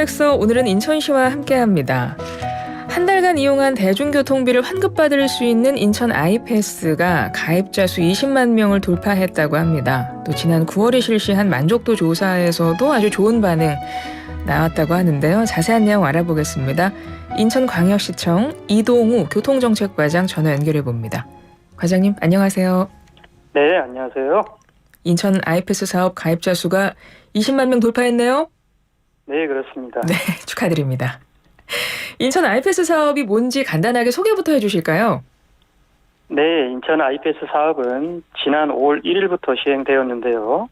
고백서 오늘은 인천시와 함께합니다. 한 달간 이용한 대중교통비를 환급받을 수 있는 인천 아이패스가 가입자 수 20만 명을 돌파했다고 합니다. 또 지난 9월에 실시한 만족도 조사에서도 아주 좋은 반응 나왔다고 하는데요. 자세한 내용 알아보겠습니다. 인천광역시청 이동우 교통정책과장 전화 연결해 봅니다. 과장님 안녕하세요. 네, 안녕하세요. 인천 아이패스 사업 가입자 수가 20만 명 돌파했네요. 네, 그렇습니다. 네, 축하드립니다. 인천 아이패스 사업이 뭔지 간단하게 소개부터 해주실까요? 네, 인천 아이패스 사업은 지난 5월 1일부터 시행되었는데요.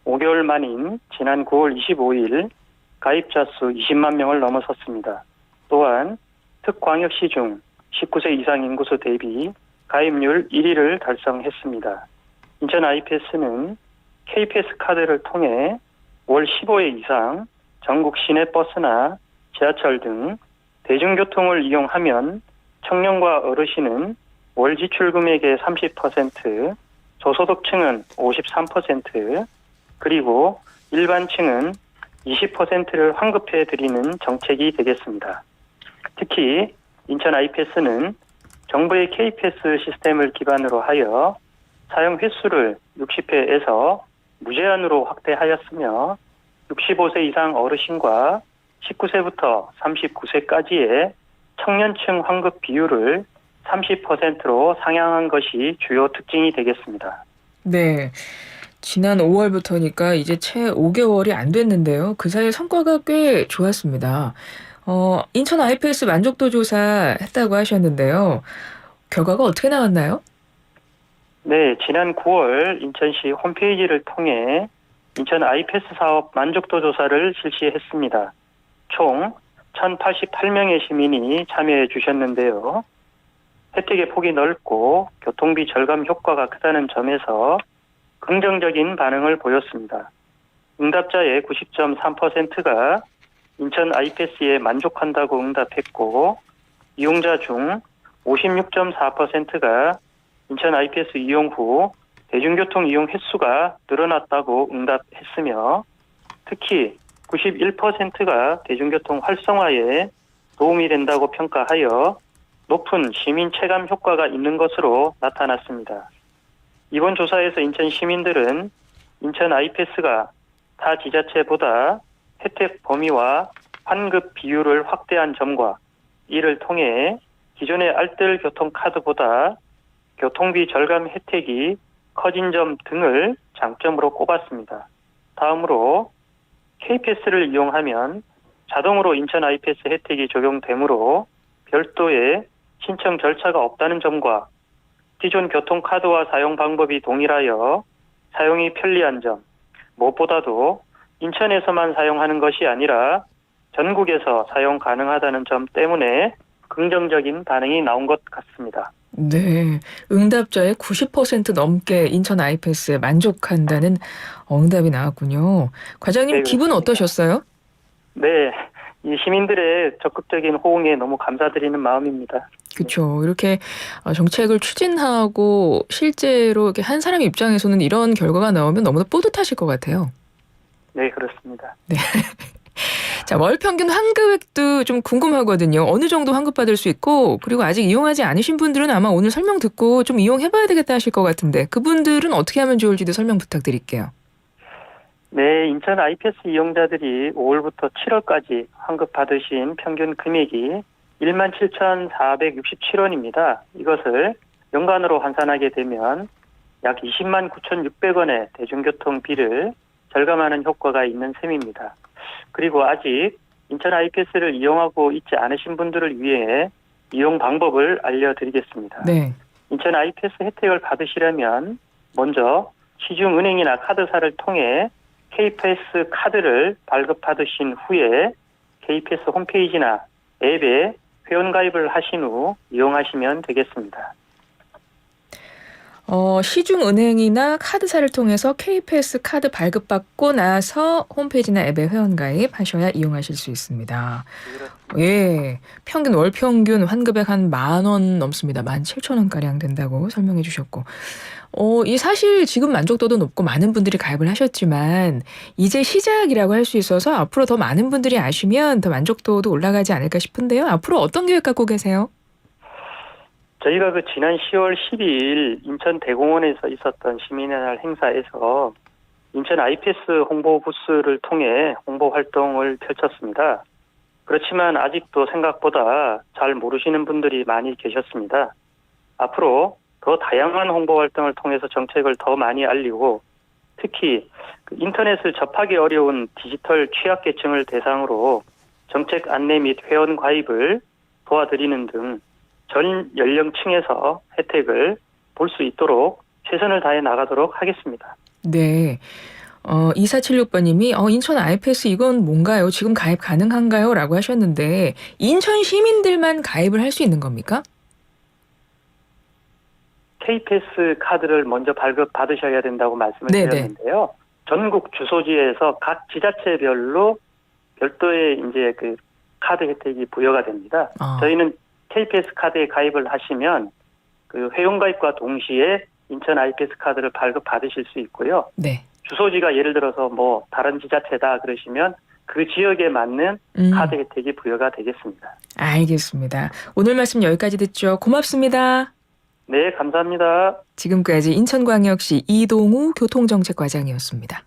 5개월 만인 지난 9월 25일 가입자 수 20만 명을 넘어섰습니다. 또한 특광역시 중 19세 이상 인구수 대비 가입률 1위를 달성했습니다. 인천 아이패스는 KPS 카드를 통해 월 15회 이상 전국 시내버스나 지하철 등 대중교통을 이용하면 청년과 어르신은 월 지출 금액의 30%, 저소득층은 53%, 그리고 일반층은 20%를 환급해 드리는 정책이 되겠습니다. 특히 인천 아이패스는 정부의 KPS 시스템을 기반으로 하여 사용 횟수를 60회에서 무제한으로 확대하였으며 65세 이상 어르신과 19세부터 39세까지의 청년층 환급 비율을 30%로 상향한 것이 주요 특징이 되겠습니다. 네, 지난 5월부터니까 이제 채 5개월이 안 됐는데요. 그 사이 성과가 꽤 좋았습니다. 인천 아이패스 만족도 조사 했다고 하셨는데요. 결과가 어떻게 나왔나요? 네, 지난 9월 인천시 홈페이지를 통해 인천 아이패스 사업 만족도 조사를 실시했습니다. 총 1,088명의 시민이 참여해 주셨는데요. 혜택의 폭이 넓고 교통비 절감 효과가 크다는 점에서 긍정적인 반응을 보였습니다. 응답자의 90.3%가 인천 아이패스에 만족한다고 응답했고, 이용자 중 56.4%가 인천 아이패스 이용 후 대중교통 이용 횟수가 늘어났다고 응답했으며, 특히 91%가 대중교통 활성화에 도움이 된다고 평가하여 높은 시민 체감 효과가 있는 것으로 나타났습니다. 이번 조사에서 인천 시민들은 인천 아이패스가 타 지자체보다 혜택 범위와 환급 비율을 확대한 점과 이를 통해 기존의 알뜰 교통카드보다 교통비 절감 혜택이 커진 점 등을 장점으로 꼽았습니다. 다음으로 KPS를 이용하면 자동으로 인천 아이패스 혜택이 적용되므로 별도의 신청 절차가 없다는 점과 기존 교통카드와 사용 방법이 동일하여 사용이 편리한 점, 무엇보다도 인천에서만 사용하는 것이 아니라 전국에서 사용 가능하다는 점 때문에 긍정적인 반응이 나온 것 같습니다. 네, 응답자의 90% 넘게 인천 아이패스에 만족한다는 응답이 나왔군요. 과장님, 네, 기분 어떠셨어요? 네, 이 시민들의 적극적인 호응에 너무 감사드리는 마음입니다. 그렇죠. 이렇게 정책을 추진하고 실제로 이렇게 한 사람 입장에서는 이런 결과가 나오면 너무나 뿌듯하실 것 같아요. 네, 그렇습니다. 네. 자, 월 평균 환급액도 좀 궁금하거든요. 어느 정도 환급받을 수 있고, 그리고 아직 이용하지 않으신 분들은 아마 오늘 설명 듣고 좀 이용해봐야 되겠다 하실 것 같은데, 그분들은 어떻게 하면 좋을지도 설명 부탁드릴게요. 네, 인천 아이패스 이용자들이 5월부터 7월까지 환급받으신 평균 금액이 17,467원입니다. 이것을 연간으로 환산하게 되면 약 20만 9,600원의 대중교통비를 절감하는 효과가 있는 셈입니다. 그리고 아직 인천 아이패스를 이용하고 있지 않으신 분들을 위해 이용 방법을 알려드리겠습니다. 네. 인천 아이패스 혜택을 받으시려면 먼저 시중은행이나 카드사를 통해 KPS 카드를 발급받으신 후에 KPS 홈페이지나 앱에 회원가입을 하신 후 이용하시면 되겠습니다. 시중은행이나 카드사를 통해서 KPS 카드 발급받고 나서 홈페이지나 앱에 회원가입 하셔야 이용하실 수 있습니다. 예, 평균 월평균 환급액 한 10,000원 넘습니다. 17,000원가량 된다고 설명해 주셨고, 이 사실 지금 만족도도 높고 많은 분들이 가입을 하셨지만 이제 시작이라고 할 수 있어서 앞으로 더 많은 분들이 아시면 더 만족도도 올라가지 않을까 싶은데요. 앞으로 어떤 계획 갖고 계세요? 저희가 그 지난 10월 12일 인천 대공원에서 있었던 시민의 날 행사에서 인천 IPS 홍보 부스를 통해 홍보 활동을 펼쳤습니다. 그렇지만 아직도 생각보다 잘 모르시는 분들이 많이 계셨습니다. 앞으로 더 다양한 홍보 활동을 통해서 정책을 더 많이 알리고 특히 그 인터넷을 접하기 어려운 디지털 취약계층을 대상으로 정책 안내 및 회원 가입을 도와드리는 등 전 연령층에서 혜택을 볼 수 있도록 최선을 다해 나가도록 하겠습니다. 네. 2476번님이 인천 IPS 이건 뭔가요? 지금 가입 가능한가요? 라고 하셨는데 인천 시민들만 가입을 할 수 있는 겁니까? KPS 카드를 먼저 발급 받으셔야 된다고 말씀을 네네. 드렸는데요. 전국 주소지에서 각 지자체별로 별도의 이제 그 카드 혜택이 부여가 됩니다. 저희는 KPS 카드에 가입을 하시면 그 회원가입과 동시에 인천 IPS 카드를 발급 받으실 수 있고요. 네. 주소지가 예를 들어서 뭐 다른 지자체다 그러시면 그 지역에 맞는 카드 혜택이 부여가 되겠습니다. 알겠습니다. 오늘 말씀 여기까지 듣죠. 고맙습니다. 네, 감사합니다. 지금까지 인천광역시 이동우 교통정책과장이었습니다.